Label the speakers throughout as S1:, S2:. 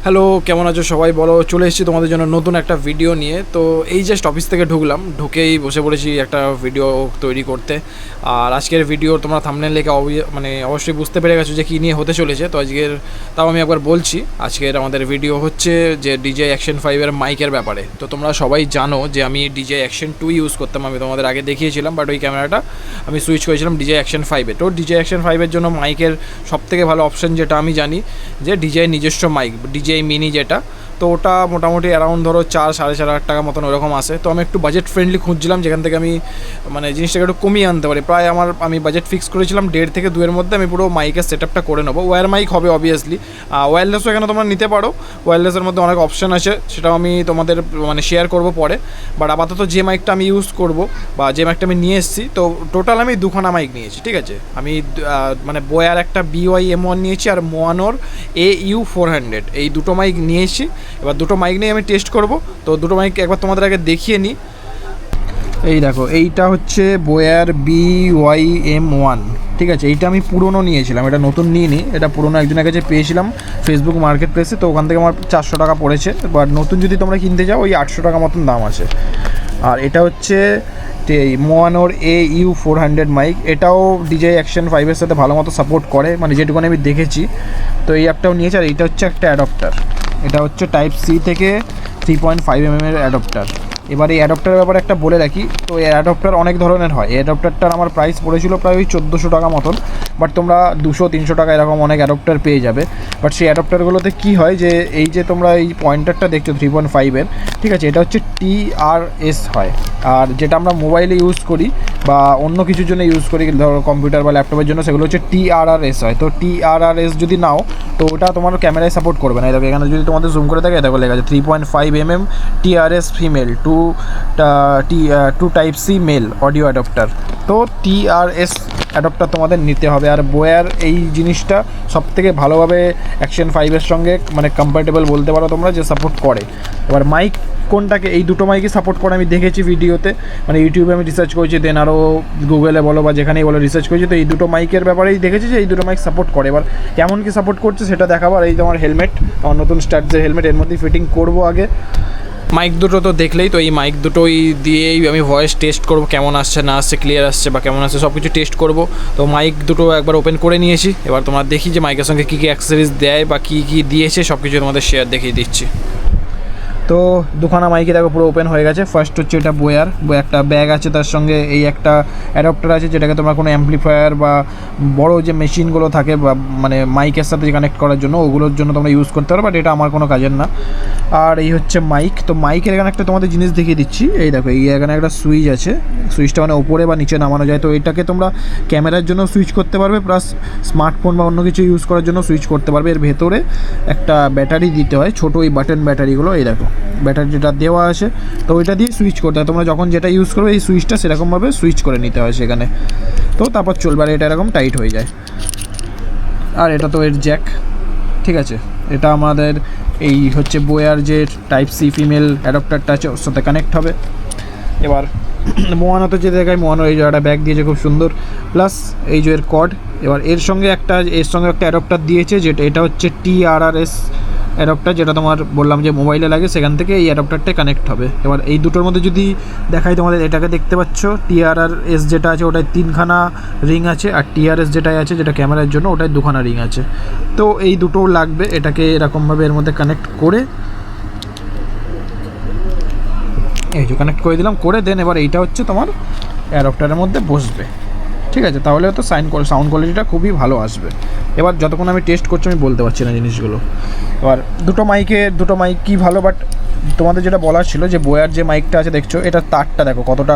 S1: Hello, কেমন আছো সবাই? বলো, চলে এসেছি তোমাদের জন্য নতুন একটা ভিডিও নিয়ে। তো এই জাস্ট অফিস থেকে ঢুকলাম, ঢুকেই বসে পড়েছি একটা ভিডিও তৈরি করতে। আর আজকের ভিডিও তোমরা থাম্বনেল দেখে অবশ্যই বুঝতে পেরে গেছো যে কী নিয়ে হতে চলেছে। তো আজকের তাও আমি একবার বলছি, আজকের আমাদের ভিডিও হচ্ছে যে DJI Action 5 মাইকের ব্যাপারে। তো তোমরা সবাই জানো যে আমি DJI Action 2 ইউজ করতাম, আমি তোমাদের আগে দেখিয়েছিলাম, বাট ওই ক্যামেরাটা আমি সুইচ করেছিলাম DJI Action 5 তো DJI Action 5 জন্য মাইকের সবথেকে ভালো অপশান যেটা আমি জানি যে DJI নিজস্ব মাইক, DJI মিনি যেটা, তো ওটা মোটামুটি অ্যারাউন্ড ধরো 4-4.5 টাকা মতন ওরকম আসে। তো আমি একটু বাজেট ফ্রেন্ডলি খুঁজছিলাম যেখান থেকে আমি মানে জিনিসটাকে একটু কমিয়ে আনতে পারি। প্রায় আমি বাজেট ফিক্স করেছিলাম 1.5 থেকে 2 মধ্যে আমি পুরো মাইকের সেট আপটা করে নেবো। ওয়্যার মাইক হবে অবভিয়াসলি, ওয়্যারলেসও এখানে তোমরা নিতে পারো। ওয়্যারলেসের মধ্যে অনেক অপশান আছে, সেটাও আমি তোমাদের মানে শেয়ার করবো পরে। বাট আপাতত যে মাইকটা আমি ইউজ করব বা যে মাইকটা আমি নিয়ে এসেছি, তো টোটাল আমি 2খানা মাইক নিয়েছি, ঠিক আছে। আমি মানে বোয়ার একটা BY M1 নিয়েছি আর মোয়ানোর AU400, এই দুটো মাইক নিয়েছি। এবার দুটো মাইক নিয়ে আমি টেস্ট করব। তো দুটো মাইক একবার তোমাদের আগে দেখিয়ে নিই। এই দেখো, এইটা হচ্ছে বোয়ার BY M1, ঠিক আছে। এইটা আমি পুরনো নিয়েছিলাম, এটা নতুন নিইনি, এটা পুরনো একজনের কাছে পেয়েছিলাম ফেসবুক মার্কেট প্লেসে। তো ওখান থেকে আমার 400 টাকা পড়েছে। বাট নতুন যদি তোমরা কিনতে যাও ওই 800 টাকা মতন দাম আছে। আর এটা হচ্ছে মোয়ানোর AU400 মাইক, এটাও DJI Action 5 সাথে ভালো মতো সাপোর্ট করে, মানে যেটুকুনি আমি দেখেছি। তো এই অ্যাপটাও নিয়েছে। আর এইটা হচ্ছে একটা অ্যাডপ্টার, এটা হচ্ছে Type-C থেকে 3.5mm অ্যাডপ্টার। এবার এই অ্যাডপ্টারের ব্যাপারে একটা বলে রাখি, তো এই অ্যাডপ্টার অনেক ধরনের হয়। এই অ্যাডপ্টারটার আমার প্রাইস পড়েছিল প্রায় ওই 1400 টাকা মতন, বাট তোমরা 200-300 টাকা এরকম অনেক অ্যাডপ্টার পেয়ে যাবে। বাট সেই অ্যাডপ্টারগুলোতে কী হয় যে এই যে তোমরা এই পয়েন্টারটা দেখছো 3.5 ঠিক আছে, এটা হচ্ছে TRS হয়। আর যেটা আমরা মোবাইলে ইউজ করি বা অন্য কিছুর জন্য ইউজ করি, ধরো কম্পিউটার বা ল্যাপটপের জন্য, সেগুলো হচ্ছে TRRS হয়। তো TRRS যদি নাও তো ওটা তোমার ক্যামেরায় সাপোর্ট করবে না। দেখো এখানে যদি তোমাদের জুম করে থাকে, দেখো লেখা আছে 3.5mm TRS female to Type-C male audio adaptor. তো TRS অ্যাডপ্টার তোমাদের নিতে হবে। আর বোয়ার এই জিনিসটা সবথেকে ভালোভাবে Action 5 সঙ্গে মানে কম্প্যাটেবল বলতে পারো তোমরা, যে সাপোর্ট করে। এবার মাইক কোনটাকে, এই দুটো মাইকই সাপোর্ট করে আমি দেখেছি ভিডিওতে, মানে ইউটিউবে আমি রিসার্চ করেছি, দেন আরও গুগলে বলো বা যেখানেই বলো রিসার্চ করেছি। তো এই দুটো মাইকের ব্যাপারেই দেখেছি যে এই দুটো মাইক সাপোর্ট করে। এবার কেমন কি সাপোর্ট করছে সেটা দেখাবো। আর এই তোমার হেলমেট, আমার নতুন স্টার্টসের হেলমেট, এর মধ্যেই ফিটিং করবো আগে। মাইক দুটো তো দেখলেই, তো এই মাইক দুটোই দিয়েই আমি ভয়েস টেস্ট করব, কেমন আসছে না আসছে, ক্লিয়ার আসছে বা কেমন আসছে, সব কিছু টেস্ট করব। তো মাইক দুটো একবার ওপেন করে নিয়েছি। এবার তোমরা দেখি যে মাইকের সঙ্গে কী কী অ্যাক্সেসরিজ দেয় বা কী কী দিয়েছে, সব কিছু তোমাদের শেয়ার দেখিয়ে দিচ্ছি। তো দুখানা মাইকে দেখো পুরো ওপেন হয়ে গেছে। ফার্স্ট হচ্ছে এটা বোয়ার, একটা ব্যাগ আছে, তার সঙ্গে এই একটা অ্যাডাপ্টার আছে, যেটাকে তোমরা কোনো অ্যাম্পলিফায়ার বা বড় যে মেশিনগুলো থাকে বা মানে মাইকের সাথে কানেক্ট করার জন্য, ওগুলোর জন্য তোমরা ইউজ করতে পারো, বাট এটা আমার কোনো কাজের না। আর এই হচ্ছে মাইক। তো মাইকের এখানে একটা তোমাদের জিনিস দেখিয়ে দিচ্ছি। এই দেখো, এই এখানে একটা সুইচ আছে, সুইচটা মানে ওপরে বা নিচে নামানো যায়। তো এটাকে তোমরা ক্যামেরার জন্য সুইচ করতে পারবে, প্লাস স্মার্টফোন বা অন্য কিছু ইউজ করার জন্য সুইচ করতে পারবে। এর ভেতরে একটা ব্যাটারি দিতে হয়, ছোটো ওই বাটন ব্যাটারিগুলো, এই দেখো ব্যাটারি যেটা দেওয়া আছে, তো ওইটা দিয়ে সুইচ করতে হয়। তোমরা যখন যেটা ইউজ করবে এই সুইচটা সেরকমভাবে সুইচ করে নিতে হয় সেখানে, তো তারপর চলবে। আর এটা এরকম টাইট হয়ে যায়। আর এটা তো এর জ্যাক, ঠিক আছে। এটা আমাদের এই হচ্ছে বোয়ার যে Type-C ফিমেল অ্যাডাপ্টারটা আছে ওর সাথে কানেক্ট হবে। এবার মোয়ানোতে যে দেখায়, মোয়ানো এই জায়গাটা ব্যাগ দিয়েছে খুব সুন্দর, প্লাস এই যে এর কর্ড। এবার এর সঙ্গে একটা অ্যাডাপ্টার দিয়েছে, যেটা এটা হচ্ছে TRRS অ্যাডাপ্টার, যেটা তোমার বললাম যে মোবাইলে লাগে, সেখান থেকে এই অ্যাডাপ্টারটাই কানেক্ট হবে। এবার এই দুটোর মধ্যে যদি দেখাই তোমাদের, এটাকে দেখতে পাচ্ছ, TRRS যেটা আছে ওটায় 3খানা রিং আছে, আর TRS যেটাই আছে যেটা ক্যামেরার জন্য, ওটায় 2খানা রিং আছে। তো এই দুটোও লাগবে, এটাকে এরকমভাবে এর মধ্যে কানেক্ট করে, এই যে কানেক্ট করে দিলাম, করে দেন এবার এইটা হচ্ছে তোমার অ্যাডাপ্টারের মধ্যে বসবে, ঠিক আছে। তাহলে হয়তো সাউন্ড কোয়ালিটিটা খুবই ভালো আসবে। এবার যতক্ষণ আমি টেস্ট করছি আমি বলতে পারছি না জিনিসগুলো। এবার দুটো মাইক কী ভালো, বাট তোমাদের যেটা বলার ছিল যে বোয়ার যে মাইকটা আছে দেখছো, এটা তারটা দেখো কতটা,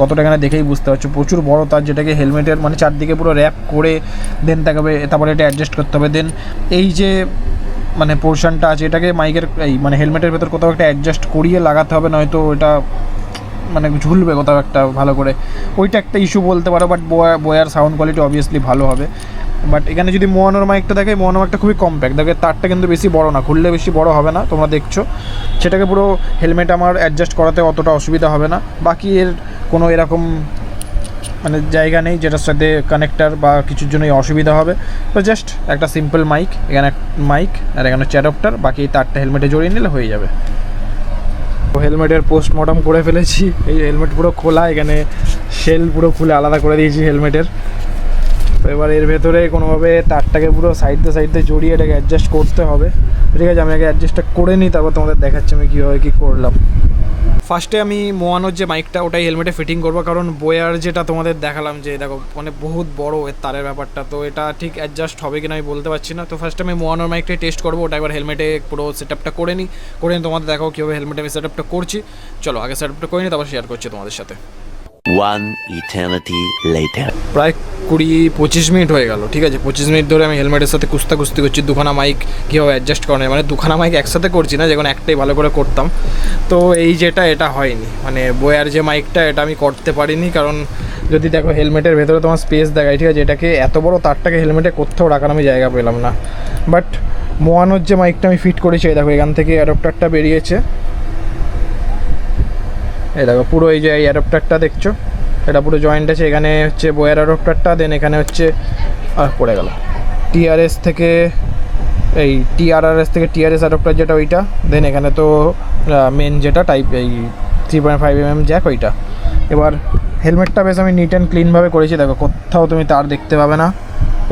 S1: কতটা এখানে দেখেই বুঝতে পারছো, প্রচুর বড় তার, যেটাকে হেলমেটের মানে চারদিকে পুরো র্যাপ করে দেন তারপরে এটা অ্যাডজাস্ট করতে হবে। দেন এই যে মানে পোর্শনটা আছে, এটাকে মাইকের এই মানে হেলমেটের ভেতর কোথাও একটা অ্যাডজাস্ট করিয়ে লাগাতে হবে, নয়তো এটা মানে ঝুলবে কোথাও একটা ভালো করে, ওইটা একটা ইস্যু বলতে পারো। But Boer sound quality obviously ভালো হবে। বাট এখানে যদি মোয়ানোর মাইকটা দেখে, মোয়ানো মাইকটা খুবই কম্প্যাক্ট, দেখে তারটা কিন্তু বেশি বড় না, খুললে বেশি বড় হবে না, তোমরা দেখছো। সেটাকে পুরো হেলমেট আমার অ্যাডজাস্ট করাতে অতটা অসুবিধা হবে না। বাকি এর কোনো এরকম মানে জায়গা নেই যেটার সাথে কানেক্টার বা কিছুর জন্যই অসুবিধা হবে। তো জাস্ট একটা সিম্পল মাইক, এখানে মাইক আর এখানে হচ্ছে অ্যাডাপ্টার, বাকি তারটা হেলমেটে জড়িয়ে নিলে হয়ে যাবে। তো হেলমেটের পোস্টমর্টম করে ফেলেছি, এই হেলমেট পুরো খোলা, এখানে শেল পুরো খুলে আলাদা করে দিয়েছি হেলমেটের। তো এবার এর ভেতরে কোনোভাবে তারটাকে পুরো সাইড দিয়ে জড়িয়ে এটাকে অ্যাডজাস্ট করতে হবে। ঠিক আছে, আমি আগে অ্যাডজাস্টটা করে নিই, তারপর তোমাদের দেখাচ্ছি আমি কীভাবে কী করলাম। ফার্স্টে আমি মোয়ানোর যে মাইকটা ওটাই হেলমেটে ফিটিং করবো, কারণ বোয়ার যেটা তোমাদের দেখালাম যে দেখো মানে বহুত বড় এর তারের ব্যাপারটা, তো এটা ঠিক অ্যাডজাস্ট হবে কিনা আমি বলতে পারছি না। তো ফার্স্টে আমি মোয়ানোর মাইকটাই টেস্ট করবো, ওটা একবার হেলমেটে পুরো সেট আপটা করে নিই, তোমাদের দেখাও কীভাবে হেলমেটে আমি সেট আপটা করছি। চলো আগে সেট আপটা করে নিই, তারপর শেয়ার করছি তোমাদের সাথে।
S2: One eternity later.
S1: প্রায় 20-25 মিনিট হয়ে গেল। ঠিক আছে, 25 মিনিট ধরে আমি হেলমেটের সাথে কুস্তি করছি দুখানা মাইক কীভাবে অ্যাডজাস্ট করা হয়, মানে দুখানা মাইক একসাথে করছি না, যেমন একটাই ভালো করে করতাম। তো এই এটা হয়নি, মানে বোয়ার যে মাইকটা এটা আমি করতে পারিনি, কারণ যদি দেখো হেলমেটের ভেতরে তোমার স্পেস দেখায়, ঠিক আছে, এটাকে এত বড় তারটাকে হেলমেটে কোথাও রাখার আমি জায়গা পেলাম না। বাট মোয়ানোর যে মাইকটা আমি ফিট করেছি, দেখো এখান থেকে অ্যাডাপ্টারটা বেরিয়েছে, এই দেখো পুরো এই যে এই অ্যাডাপ্টারটা দেখছো, এটা পুরো জয়েন্ট আছে। এখানে হচ্ছে বোয়ার অ্যাডাপ্টারটা, দেন এখানে হচ্ছে পড়ে গেল টিআরএস থেকে, এই টিআরআরএস থেকে টিআরএস অ্যাডাপ্টার যেটা ওইটা, দেন এখানে তো মেন যেটা টাইপ এই 3.5mm জ্যাক ওইটা। এবার হেলমেটটা বেশ আমি নিট অ্যান্ড ক্লিনভাবে করেছি, দেখো কোথাও তুমি তার দেখতে পাবে না।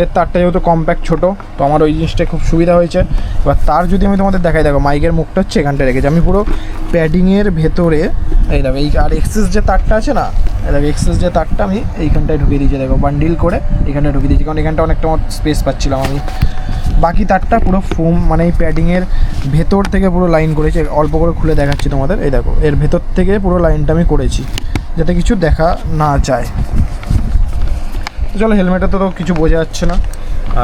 S1: এর তারটা যেহেতু কম্প্যাক্ট ছোটো, তো আমার ওই জিনিসটা খুব সুবিধা হয়েছে। এবার তার যদি আমি তোমাদের দেখাই, দেখো মাইকের মুখটা হচ্ছে এখানটা রেখেছি আমি পুরো প্যাডিংয়ের ভেতরে, এই দেখো এই আর এক্সেস যে তারটা আছে না, এই দেখো এক্সেস যে তারটা আমি এইখানটায় ঢুকিয়ে দিয়েছি, দেখো বান্ডিল করে এখানটায় ঢুকিয়ে দিয়েছি, কারণ এখানটা অনেকটা আমার স্পেস পাচ্ছিলাম আমি। বাকি তারটা পুরো ফোম মানে এই প্যাডিংয়ের ভেতর থেকে পুরো লাইন করেছি, অল্প করে খুলে দেখাচ্ছি তোমাদের, এই দেখো এর ভেতর থেকে পুরো লাইনটা আমি করেছি যাতে কিছু দেখা না যায়। চলো হেলমেটে তো কিছু বোঝা যাচ্ছে না,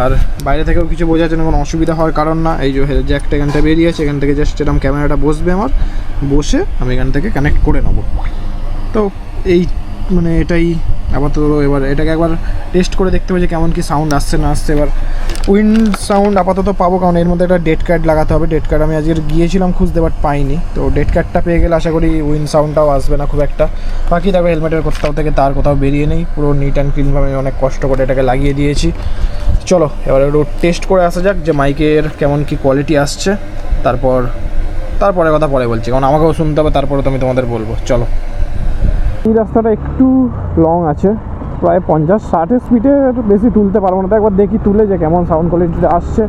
S1: আর বাইরে থেকেও কিছু বোঝা যাচ্ছে না, কোনো অসুবিধা হওয়ার কারণ না। এই যে জ্যাকটা এখানটা বেরিয়েছে, এখান থেকে জাস্ট এরকম ক্যামেরাটা বসবে আমার, বসে আমি এখান থেকে কানেক্ট করে নেবো। তো এই মানে এটাই আপাতত। এবার এটাকে একবার টেস্ট করে দেখতে হবে যে কেমন কি সাউন্ড আসছে না আসছে। এবার উইন্ড সাউন্ড আপাতত পাবো, কারণ এর মধ্যে একটা ডেড কার্ড লাগাতে হবে। ডেড কার্ড আমি আজকে গিয়েছিলাম খুঁজতে, বাট পাইনি। তো ডেড কার্ডটা পেয়ে গেলে আশা করি উইন্ড সাউন্ডটাও আসবে না খুব একটা। বাকি দেখো হেলমেটের কোথাও থেকে তার কোথাও বেরিয়ে নেই, পুরো নিট অ্যান্ড ক্লিনভাবে আমি অনেক কষ্ট করে এটাকে লাগিয়ে দিয়েছি। চলো এবার একটু টেস্ট করে আসা যাক যে মাইকের কেমন কি কোয়ালিটি আসছে, তারপরে কথা পরে বলছি, কারণ আমাকেও শুনতে হবে, তারপরে তো আমি তোমাদের বলবো। চলো। এই রাস্তাটা একটু লং আছে, প্রায় 50-60 স্পিডে বেশি তুলতে পারবো না, তো একবার দেখি তুলে যে কেমন সাউন্ড কোয়ালিটিটা আসছে।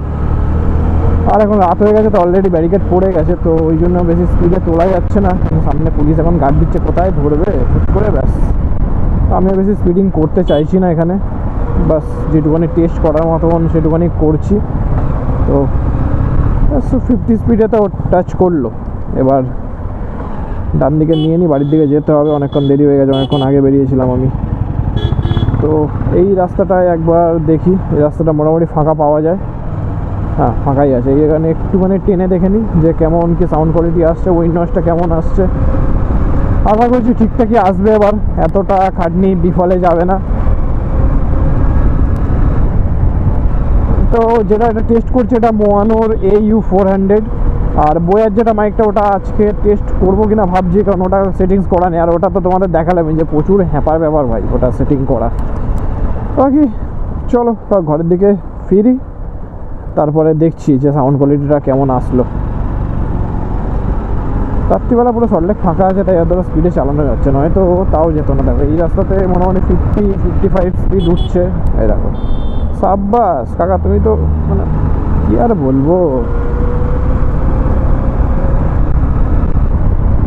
S1: আর এখন রাত হয়ে গেছে, তো অলরেডি ব্যারিকেড পড়ে গেছে, তো ওই জন্য বেশি স্পিডে তোলা যাচ্ছে না। সামনে পুলিশ এখন গার্ড দিচ্ছে, কোথায় ধরবে হুট করে, ব্যাস। তো আমি বেশি স্পিডিং করতে চাইছি না এখানে, বাস যেটুখানি টেস্ট করার মতন সেটুখানি করছি। তো 50 স্পিডে তো টাচ করলো। এবার ডান দিকে নিয়ে নিই, বাড়ির দিকে যেতে হবে, অনেকক্ষণ দেরি হয়ে গেছে, অনেকক্ষণ আগে বেরিয়েছিলাম আমি। তো এই রাস্তাটায় একবার দেখি, এই রাস্তাটা মোটামুটি ফাঁকা পাওয়া যায়, হ্যাঁ ফাঁকাই আছে। এখানে একটুখানি টেনে দেখে নিই যে কেমন কি সাউন্ড কোয়ালিটি আসছে, উইন্ড নয়েজটা কেমন আসছে। আশা করছি ঠিকঠাকই আসবে, এবার এতটা খাটনি বিফলে যাবে না। তো যেটা এটা টেস্ট করছে, এটা মোয়ানোর AU400, আর বোয়ার যেটা মাইকটা ওটা আজকে টেস্ট করবো কিনা ভাবছি, কারণ ওটা সেটিংস করা নেই। আর ওটা তো তোমাদের দেখালাম যে প্রচুর হ্যাপার ব্যাপার ভাই ওটা সেটিং করা। বাকি চলো ঘরের দিকে ফিরি, তারপরে দেখছি যে সাউন্ড কোয়ালিটিটা কেমন আসলো। রাত্রিবেলা পুরো সল্টলেক ফাঁকা আছে, তাই এতটা স্পিডে চালানো যাচ্ছে, নয়তো তাও যেত না। দেখো এই রাস্তাতে মোটামুটি 50-55 স্পিড উঠছে, এই দেখো। সাব্বাস কাকা, তুমি তো মানে কি আর বলবো।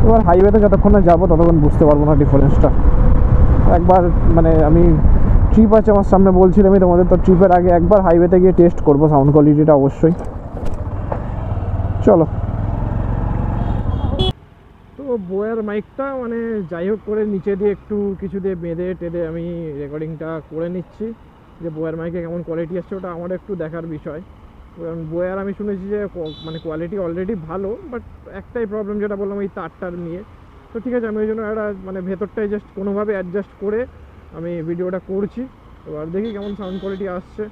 S1: এবার হাইওয়েতে যতক্ষণ না যাবো ততক্ষণ বুঝতে পারবো না ডিফারেন্সটা। একবার মানে আমি ট্রিপ আছে আমার সামনে, বলছিলামই তোমাদের, তো ট্রিপের আগে একবার হাইওয়েতে গিয়ে টেস্ট করবো সাউন্ড কোয়ালিটিটা অবশ্যই। চলো। তো বোয়ার মাইকটা মানে যাই হোক করে নিচে দিয়ে একটু কিছু দিয়ে বেঁধে টেঁধে আমি রেকর্ডিংটা করে নিচ্ছি, যে বোয়ার মাইকে কেমন কোয়ালিটি আসছে ওটা আমার একটু দেখার বিষয়। কারণ বোয়ার আমি শুনেছি যে মানে কোয়ালিটি অলরেডি ভালো, বাট একটাই প্রবলেম যেটা বললাম এই তারটার নিয়ে। তো ঠিক আছে, আমি ওই জন্য একটা মানে ভেতরটাই জাস্ট কোনোভাবে অ্যাডজাস্ট করে আমি ভিডিওটা করছি। এবার দেখি কেমন সাউন্ড কোয়ালিটি আসছে।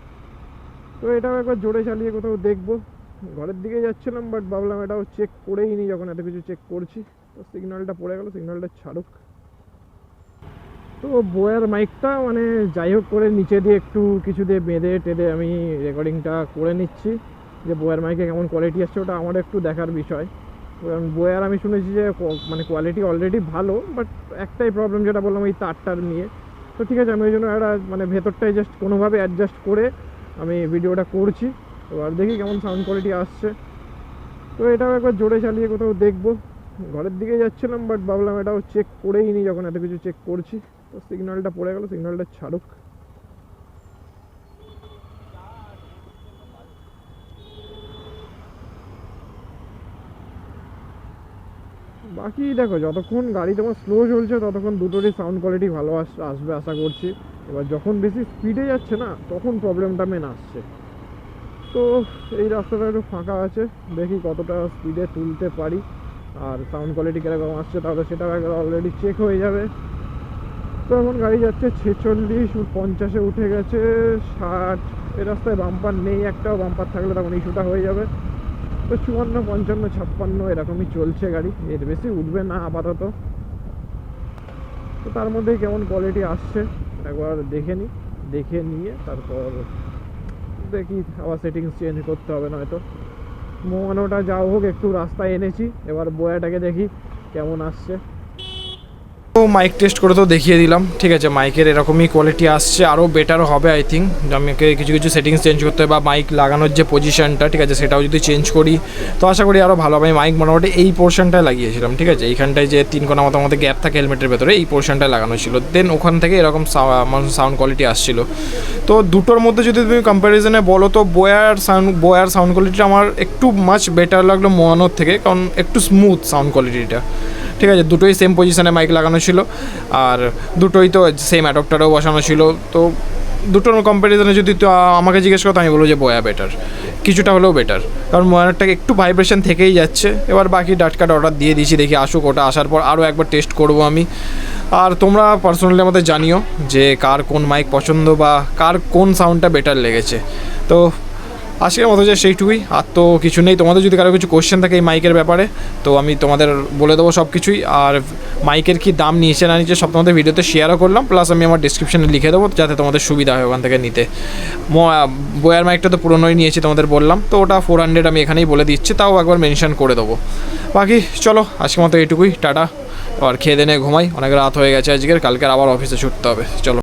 S1: তো এটাও একবার জোরে চালিয়ে কোথাও দেখবো। ঘরের দিকে যাচ্ছিলাম, বাট ভাবলাম এটাও চেক করেই নি যখন এত কিছু চেক করছি। তো সিগন্যালটা পড়ে গেল, সিগন্যালটা ছাড়ুক। তো বোয়ার মাইকটা মানে যাই হোক করে নিচে দিয়ে একটু কিছু দিয়ে বেঁধে টেঁধে আমি রেকর্ডিংটা করে নিচ্ছি। যে বোয়ার মাইকে কেমন কোয়ালিটি আসছে ওটা আমার একটু দেখার বিষয়। কারণ বোয়ার আমি শুনেছি যে মানে কোয়ালিটি অলরেডি ভালো, বাট একটাই প্রবলেম যেটা বললাম ওই তারটার নিয়ে। তো ঠিক আছে, আমি ওই জন্য একটা মানে ভেতরটাই জাস্ট কোনোভাবে অ্যাডজাস্ট করে আমি ভিডিওটা করছি। এবার দেখি কেমন সাউন্ড কোয়ালিটি আসছে। তো এটাও একবার জোরে চালিয়ে কোথাও দেখবো। ঘরের দিকে যাচ্ছিলাম, বাট ভাবলাম এটাও চেক করেই নি যখন এত কিছু চেক করছি। তো সিগন্যালটা পড়ে গেল, সিগন্যালটা ছাড়ুক। বাকি দেখো, যতক্ষণ গাড়ি তোমার স্লো চলছে ততক্ষণ দুটোরই সাউন্ড কোয়ালিটি ভালো আসবে আশা করছি। এবার যখন বেশি স্পিডে যাচ্ছে না তখন প্রবলেমটা মেন আসছে। তো এই রাস্তাটা একটু ফাঁকা আছে, দেখি কতটা স্পিডে তুলতে পারি আর সাউন্ড কোয়ালিটি কীরকম আসছে, তাহলে সেটাও একবার অলরেডি চেক হয়ে যাবে। তো এখন গাড়ি যাচ্ছে 46, 50-এ উঠে গেছে 60। এই রাস্তায় বাম্পার নেই, একটাও বাম্পার থাকলে তখন ইস্যুটা হয়ে যাবে। তো 54, 55, 56 এরকমই চলছে গাড়ি, এর বেশি উঠবে না আপাতত। তো তার মধ্যেই কেমন কোয়ালিটি আসছে একবার দেখে নিয়ে তারপর দেখি আবার সেটিংস চেঞ্জ করতে হবে নয়তো। মোয়ানোটা যাও হোক একটু রাস্তায় এনেছি, এবার বোয়াটাকে দেখি কেমন আসছে। তো মাইক টেস্ট করে তো দেখিয়ে দিলাম, ঠিক আছে মাইকের এরকমই কোয়ালিটি আসছে, আরও বেটারও হবে আই থিঙ্ক। আমাকে কিছু কিছু সেটিংস চেঞ্জ করতে হবে বা মাইক লাগানোর যে পজিশনটা, ঠিক আছে সেটাও যদি চেঞ্জ করি তো আশা করি আরও ভালো হবে। আমি মাইক মোটামুটি এই পোর্শনটায় লাগিয়েছিলাম, ঠিক আছে এইখানটায় যে 3 কোণা মতো আমাদের গ্যাপ থাকে হেলমেটের ভেতরে, এই পোর্শনটায় লাগানো ছিল। দেন ওখান থেকে এরকম সাউন্ড কোয়ালিটি আসছিল। তো দুটোর মধ্যে যদি তুমি কম্প্যারিজনে বলো তো বোয়ার সাউন্ড কোয়ালিটিটা আমার একটু মাচ বেটার লাগলো মোয়ানোর থেকে, কারণ একটু স্মুথ সাউন্ড কোয়ালিটিটা, ঠিক আছে। দুটোই সেম পজিশনে মাইক লাগানো ছিল আর দুটোই তো সেম অ্যাডপ্টারও বসানো ছিল। তো দুটোর কম্প্যারিজনে যদি তো আমাকে জিজ্ঞেস করো, আমি বলবো যে বোয়া বেটার, কিছুটা হলেও বেটার। কারণ মোয়ানোরটাকে একটু ভাইব্রেশন থেকেই যাচ্ছে। এবার বাকি ডাটকাটা অর্ডার দিয়ে দিয়েছি, দেখি আসুক, ওটা আসার পর আরও একবার টেস্ট করবো আমি। আর তোমরা পার্সোনালি আমাদের জানিও যে কার কোন মাইক পছন্দ বা কার কোন সাউন্ডটা বেটার লেগেছে। তো আজকের মতো যে সেইটুকুই, আর তো কিছু নেই। তোমাদের যদি কারো কিছু কোশ্চেন থাকে এই মাইকের ব্যাপারে তো আমি তোমাদের বলে দেবো সব কিছুই। আর মাইকের কি দাম নিয়েছে না নিয়েছে সব তোমাদের ভিডিওতে শেয়ারও করলাম, প্লাস আমি আমার ডিসক্রিপশনে লিখে দেবো যাতে তোমাদের সুবিধা হয় ওখান থেকে নিতে। বোয়ার মাইকটা তো পুরোনোই নিয়েছি তোমাদের বললাম, তো ওটা 400 আমি এখানেই বলে দিচ্ছি, তাও একবার মেনশন করে দেবো। বাকি চলো আজকের মতো এইটুকুই, টাটা। আর খেয়ে দেনে ঘুমাই, অনেক রাত হয়ে গেছে আজকের, কালকে আবার অফিসে ছুটতে হবে। চলো।